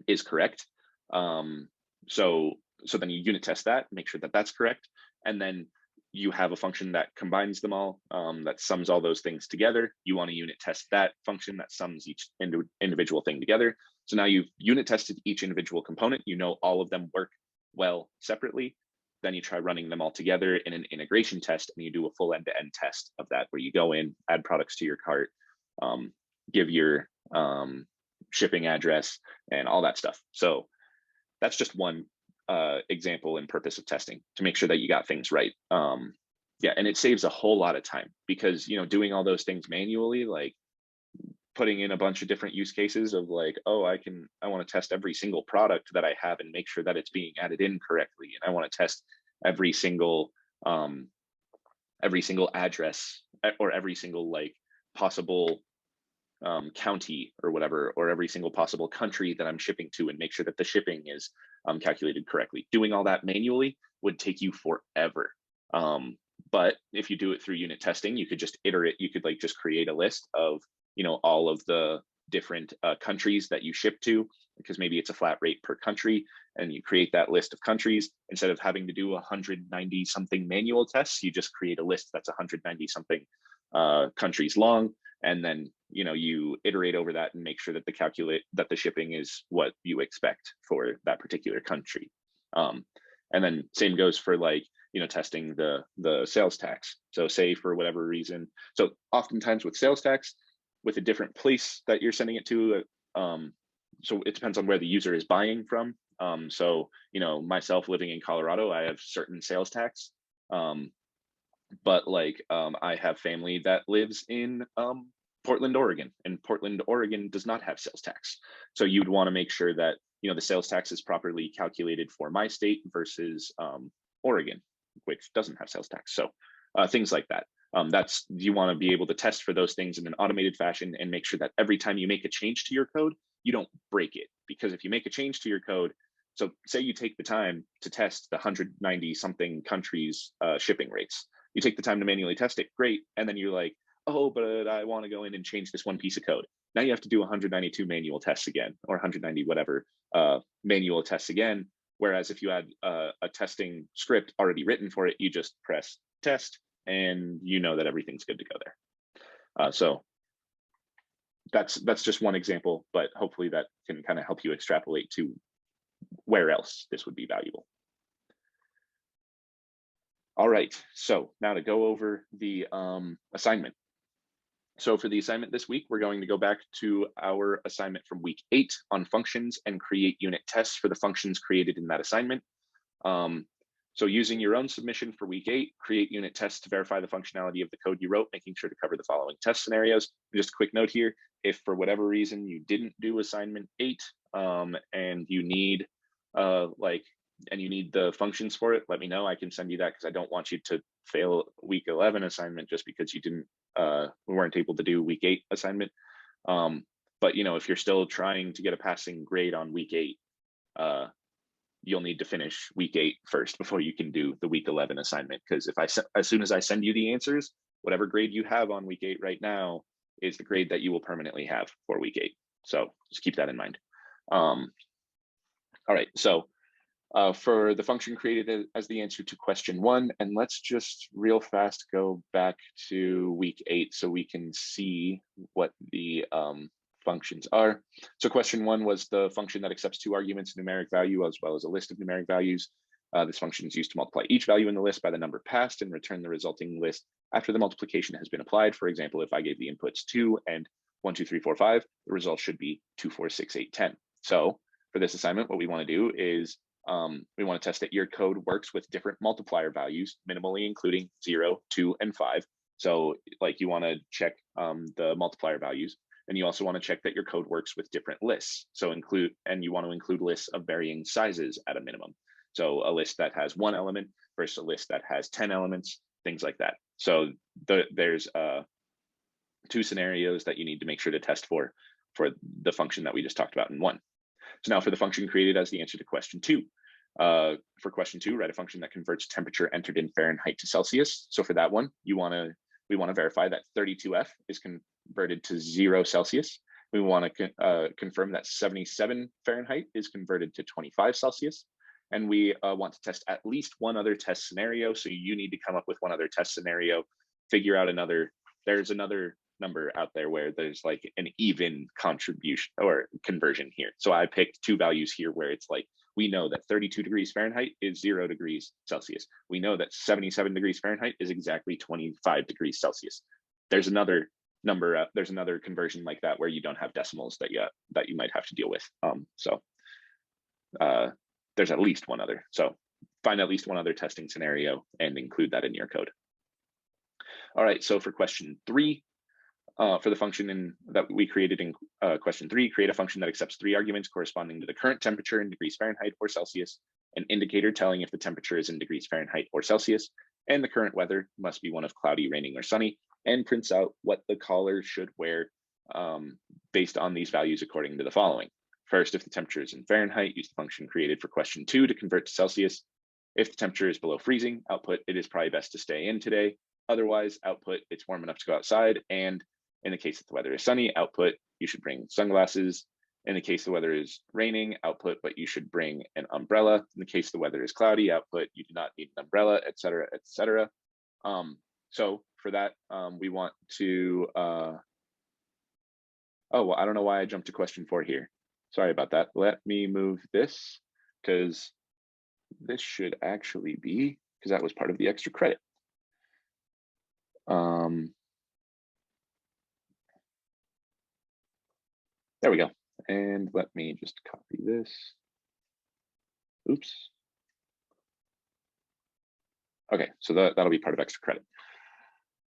S1: is correct. So then you unit test that, make sure that that's correct, and then you have a function that combines them all, that sums all those things together. You want to unit test that function that sums each individual thing together. So now you've unit tested each individual component. All of them work well separately. Then you try running them all together in an integration test, and you do a full end-to-end test of that, where you go in, add products to your cart, give your shipping address and all that stuff. So that's just one example and purpose of testing, to make sure that you got things right. Yeah, and it saves a whole lot of time, because doing all those things manually, like putting in a bunch of different use cases of like, oh, I want to test every single product that I have and make sure that it's being added in correctly, and I want to test every single address, or every single like possible county or whatever, or every single possible country that I'm shipping to, and make sure that the shipping is calculated correctly. Doing all that manually would take you forever. But if you do it through unit testing, you could just iterate. You could like just create a list of all of the different countries that you ship to, because maybe it's a flat rate per country, and you create that list of countries. Instead of having to do 190 something manual tests, you just create a list that's 190 something countries long, and then you iterate over that and make sure that the shipping is what you expect for that particular country. And then same goes for like testing the sales tax. So say for whatever reason, so oftentimes with sales tax, with a different place that you're sending it to, so it depends on where the user is buying from. So myself living in Colorado, I have certain sales tax, but like I have family that lives in Portland, Oregon, and Portland, Oregon does not have sales tax. So you'd want to make sure that the sales tax is properly calculated for my state versus Oregon, which doesn't have sales tax. So things like that. You want to be able to test for those things in an automated fashion, and make sure that every time you make a change to your code, you don't break it. Because if you make a change to your code, so say you take the time to test the 190 something countries shipping rates, you take the time to manually test it, great, and then you're like, oh, but I want to go in and change this one piece of code. Now you have to do 192 manual tests again, or 190 whatever manual tests again. Whereas if you had a testing script already written for it, you just press test, and that everything's good to go there. So that's just one example, but hopefully that can kind of help you extrapolate to where else this would be valuable. All right, so now to go over the assignment. So for the assignment this week, we're going to go back to our assignment from week 8 on functions and create unit tests for the functions created in that assignment. So using your own submission for week 8, create unit tests to verify the functionality of the code you wrote, making sure to cover the following test scenarios. Just a quick note here, if for whatever reason you didn't do assignment 8 and you need the functions for it, let me know. I can send you that, because I don't want you to fail week 11 assignment just because you we weren't able to do week 8 assignment. But if you're still trying to get a passing grade on week 8, you'll need to finish week 8 first before you can do the week 11 assignment. Because as soon as I send you the answers, whatever grade you have on week 8 right now is the grade that you will permanently have for week 8. So just keep that in mind. All right, so for the function created as the answer to question 1, and let's just real fast go back to week 8 so we can see what the functions are. So question 1 was the function that accepts 2 arguments, a numeric value as well as a list of numeric values. This function is used to multiply each value in the list by the number passed and return the resulting list after the multiplication has been applied. For example, if I gave the inputs 2 and 1, 2, 3, 4, 5, the result should be 2, 4, 6, 8, 10. So for this assignment, what we want to do is we want to test that your code works with different multiplier values, minimally including 0, 2, and 5. So like you want to check the multiplier values, and you also want to check that your code works with different lists. So you want to include lists of varying sizes at a minimum. So a list that has 1 element versus a list that has 10 elements, things like that. So there's 2 scenarios that you need to make sure to test for the function that we just talked about in 1. So now for the function created as the answer to question 2. For question 2, write a function that converts temperature entered in Fahrenheit to Celsius. So for that one, we want to verify that 32F is converted to 0 Celsius. We want to confirm that 77 Fahrenheit is converted to 25 Celsius. And we want to test at least one other test scenario. So you need to come up with one other test scenario, figure out there's another number out there where there's like an even contribution or conversion here. So I picked 2 values here where it's like, we know that 32 degrees Fahrenheit is 0 degrees Celsius. We know that 77 degrees Fahrenheit is exactly 25 degrees Celsius. There's another number, there's another conversion like that where you don't have decimals that you might have to deal with. There's at least one other. So find at least one other testing scenario and include that in your code. All right, so for question 3, for the function that we created in question 3, create a function that accepts 3 arguments corresponding to the current temperature in degrees Fahrenheit or Celsius, an indicator telling if the temperature is in degrees Fahrenheit or Celsius, and the current weather must be one of cloudy, raining, or sunny, and prints out what the caller should wear based on these values according to the following. First, if the temperature is in Fahrenheit, use the function created for question 2 to convert to Celsius. If the temperature is below freezing, output, it is probably best to stay in today. Otherwise, output, it's warm enough to go outside. And in the case that the weather is sunny, output, you should bring sunglasses. In the case the weather is raining, output, but you should bring an umbrella. In the case the weather is cloudy, output, you do not need an umbrella, etc., etc. So for that, we want to, oh, well, I don't know why I jumped to question 4 here. Sorry about that. Let me move this because this should actually be, because that was part of the extra credit. There we go. And let me just copy this. Oops. Okay, so that'll be part of extra credit.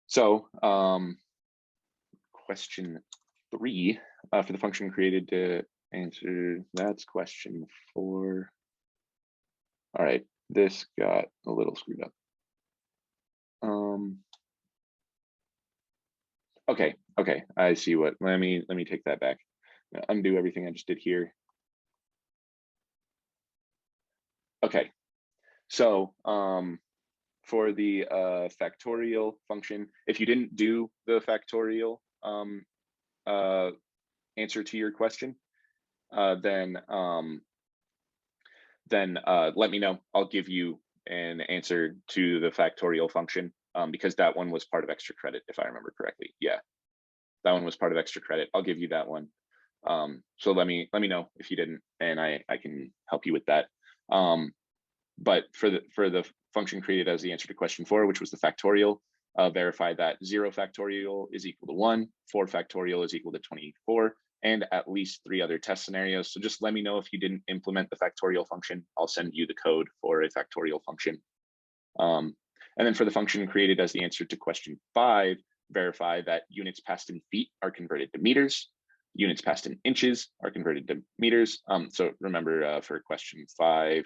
S1: So question 3 for the function created to answer, that's question 4. All right, this got a little screwed up. Okay, I see what, let me take that back. Undo everything I just did here. Okay, so for the factorial function, if you didn't do the factorial answer to your question, then let me know. I'll give you an answer to the factorial function because that one was part of extra credit, if I remember correctly. Yeah, that one was part of extra credit. I'll give you that one. So let me know if you didn't, and I can help you with that. But for the function created as the answer to question 4, which was the factorial, verify that 0 factorial is equal to 1, 4 factorial is equal to 24, and at least 3 other test scenarios. So just let me know if you didn't implement the factorial function. I'll send you the code for a factorial function. And then for the function created as the answer to question 5, verify that units passed in feet are converted to meters. Units passed in inches are converted to meters. So remember for question 5,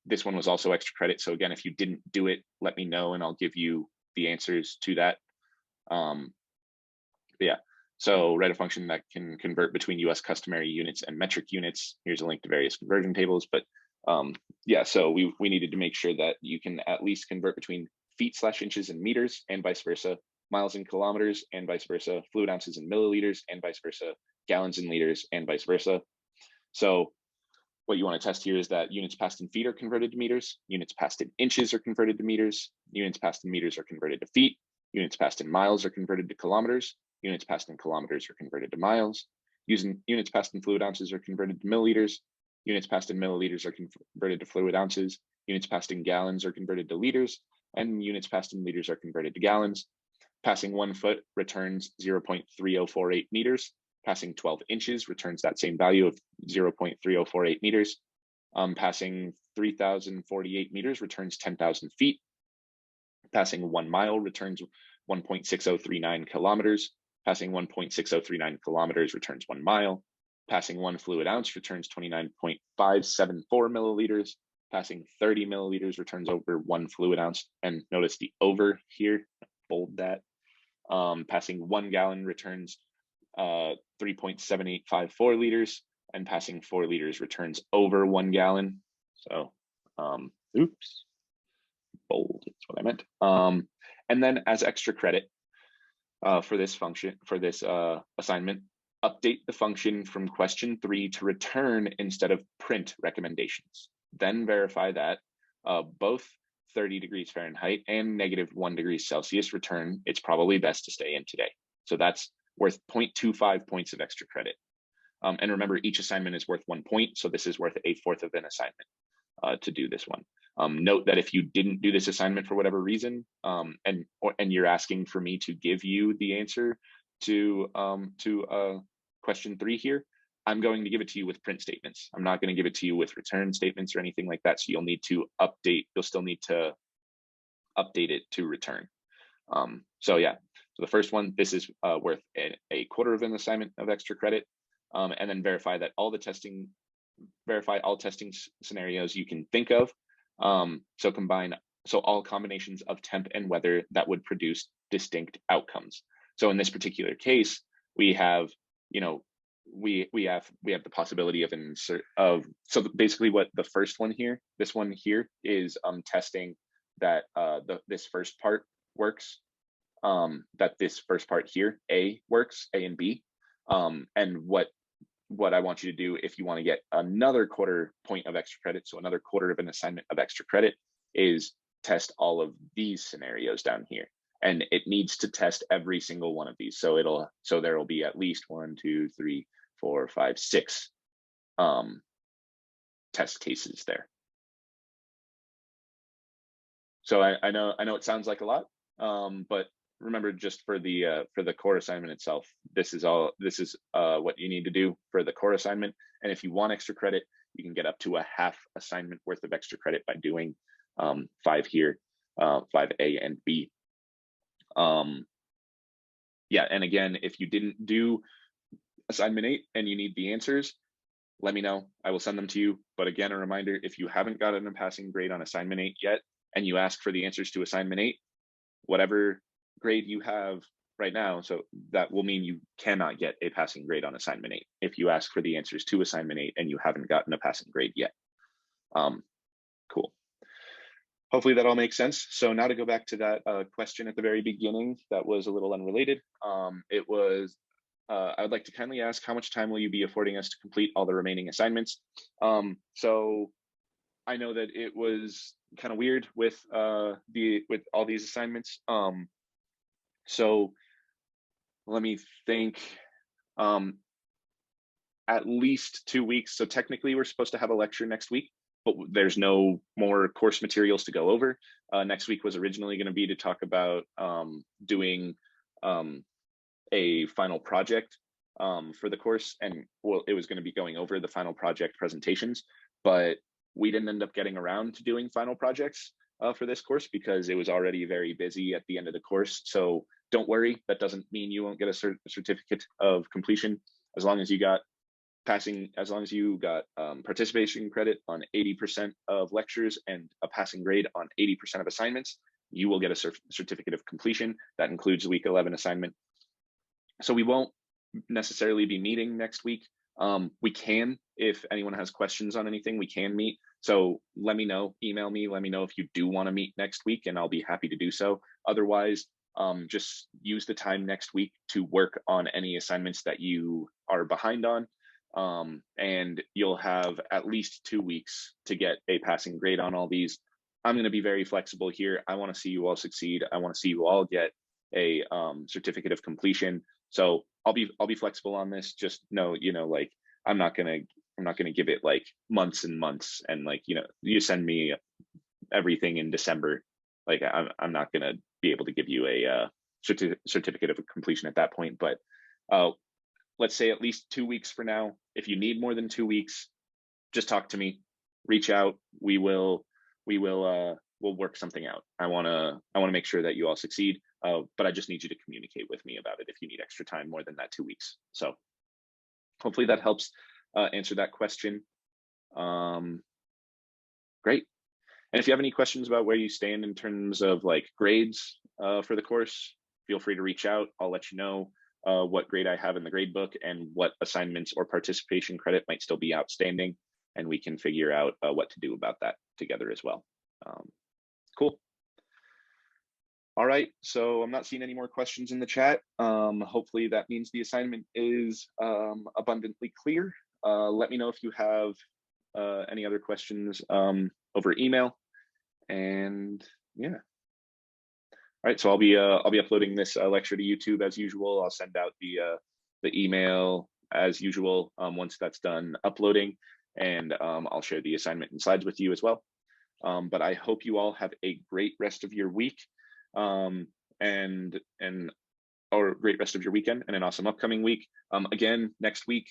S1: this one was also extra credit. So again, if you didn't do it, let me know and I'll give you the answers to that. But yeah, so write a function that can convert between US customary units and metric units. Here's a link to various conversion tables, but yeah, so we needed to make sure that you can at least convert between feet/inches and meters and vice versa, miles and kilometers and vice versa, fluid ounces and milliliters and vice versa, gallons in liters, and vice versa. So what you want to test here is that units passed in feet are converted to meters, units passed in inches are converted to meters, units passed in meters are converted to feet, units passed in miles are converted to kilometers, units passed in kilometers are converted to miles, units passed in fluid ounces are converted to milliliters, units passed in milliliters are converted to fluid ounces, units passed in gallons are converted to liters, and units passed in liters are converted to gallons. Passing 1 foot returns 0.3048 meters. Passing 12 inches returns that same value of 0.3048 meters. Passing 3,048 meters returns 10,000 feet. Passing 1 mile returns 1.6039 kilometers. Passing 1.6039 kilometers returns 1 mile. Passing 1 fluid ounce returns 29.574 milliliters. Passing 30 milliliters returns over 1 fluid ounce. And notice the over here, bold that. Passing 1 gallon returns 3.7854 liters, and passing 4 liters returns over 1 gallon. So, oops, bold is what I meant. And then as extra credit for this function, for this assignment, update the function from question 3 to return instead of print recommendations. Then verify that both 30 degrees Fahrenheit and -1 degree Celsius return, it's probably best to stay in today. So that's worth 0.25 points of extra credit. And remember, each assignment is worth 1 point. So this is worth 1/4 of an assignment to do this one. Note that if you didn't do this assignment for whatever reason, and you're asking for me to give you the answer to question 3 here, I'm going to give it to you with print statements. I'm not going to give it to you with return statements or anything like that. So you'll need to update, you'll still need to update it to return. So yeah, so the first one, this is worth 1/4 of an assignment of extra credit. And then verify that verify all testing scenarios you can think of. So all combinations of temp and weather that would produce distinct outcomes. So in this particular case, we have, we have the possibility of so basically what the first one here, this one here is testing that this first part works, that this first part here, A works, A and B, and what I want you to do if you want to get another 1/4 point of extra credit, so another 1/4 of an assignment of extra credit, is test all of these scenarios down here. And it needs to test every single one of these. So there will be at least 1, 2, 3, 4, 5, 6 test cases there. So I know it sounds like a lot, but remember, just for the core assignment itself, this is what you need to do for the core assignment. And if you want extra credit, you can get up to a half assignment worth of extra credit by doing 5 here, 5A and B. Yeah, and again, if you didn't do assignment 8 and you need the answers, let me know. I will send them to you. But again, a reminder, if you haven't gotten a passing grade on assignment 8 yet, and you ask for the answers to assignment 8, whatever grade you have right now, so that will mean you cannot get a passing grade on assignment 8 if you ask for the answers to assignment 8 and you haven't gotten a passing grade yet. Cool. Hopefully that all makes sense. So now to go back to that question at the very beginning that was a little unrelated. It was, I would like to kindly ask, how much time will you be affording us to complete all the remaining assignments? So I know that it was kind of weird with all these assignments. So let me think. At least 2 weeks. So technically we're supposed to have a lecture next week, but there's no more course materials to go over. Next week was originally going to be to talk about doing a final project for the course, and well, it was going to be going over the final project presentations, but we didn't end up getting around to doing final projects for this course because it was already very busy at the end of the course. So don't worry, that doesn't mean you won't get a certificate of completion. As long as you got participation credit on 80% of lectures and a passing grade on 80% of assignments, you will get a certificate of completion. That includes the week 11 assignment. So we won't necessarily be meeting next week. We can, if anyone has questions on anything, we can meet. So let me know, email me, let me know if you do want to meet next week, and I'll be happy to do so. Otherwise, just use the time next week to work on any assignments that you are behind on. And you'll have at least 2 weeks to get a passing grade on all these. I'm going to be very flexible here. I want to see you all succeed. I want to see you all get a certificate of completion. So I'll be flexible on this. Just know, like I'm not gonna give it like months and months, and like, you send me everything in December, like I'm not gonna be able to give you a certificate of completion at that point. But let's say at least 2 weeks for now. If you need more than 2 weeks, just talk to me, reach out. We'll work something out. I want to make sure that you all succeed. But I just need you to communicate with me about it if you need extra time more than that 2 weeks. So hopefully that helps answer that question. Great. And if you have any questions about where you stand in terms of like grades for the course, feel free to reach out. I'll let you know what grade I have in the grade book and what assignments or participation credit might still be outstanding. And we can figure out what to do about that together as well. Cool. All right, so I'm not seeing any more questions in the chat. Hopefully that means the assignment is abundantly clear. Let me know if you have any other questions over email. And yeah. All right, so I'll be uploading this lecture to YouTube as usual. I'll send out the email as usual once that's done uploading, and I'll share the assignment and slides with you as well. But I hope you all have a great rest of your week, or great rest of your weekend, and an awesome upcoming week. Again, next week,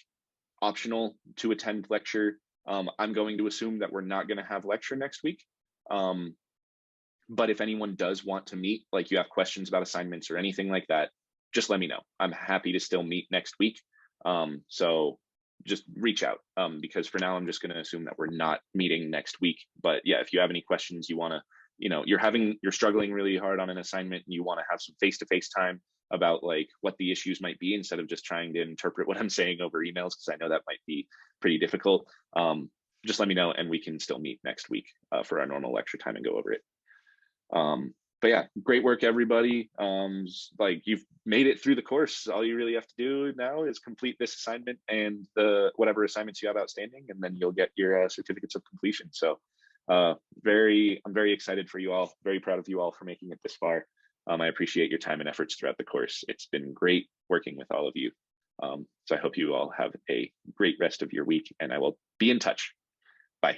S1: optional to attend lecture. I'm going to assume that we're not going to have lecture next week. But if anyone does want to meet, like you have questions about assignments or anything like that, just let me know. I'm happy to still meet next week. So just reach out, because for now I'm just going to assume that we're not meeting next week. But yeah, if you have any questions, you want to, you're struggling really hard on an assignment and you want to have some face-to-face time about like what the issues might be, instead of just trying to interpret what I'm saying over emails, because I know that might be pretty difficult. Just let me know and we can still meet next week for our normal lecture time and go over it. But yeah, great work, everybody. Like you've made it through the course. All you really have to do now is complete this assignment and whatever assignments you have outstanding, and then you'll get your certificates of completion. So I'm very excited for you all. Very proud of you all for making it this far. I appreciate your time and efforts throughout the course. It's been great working with all of you. So I hope you all have a great rest of your week, and I will be in touch. Bye.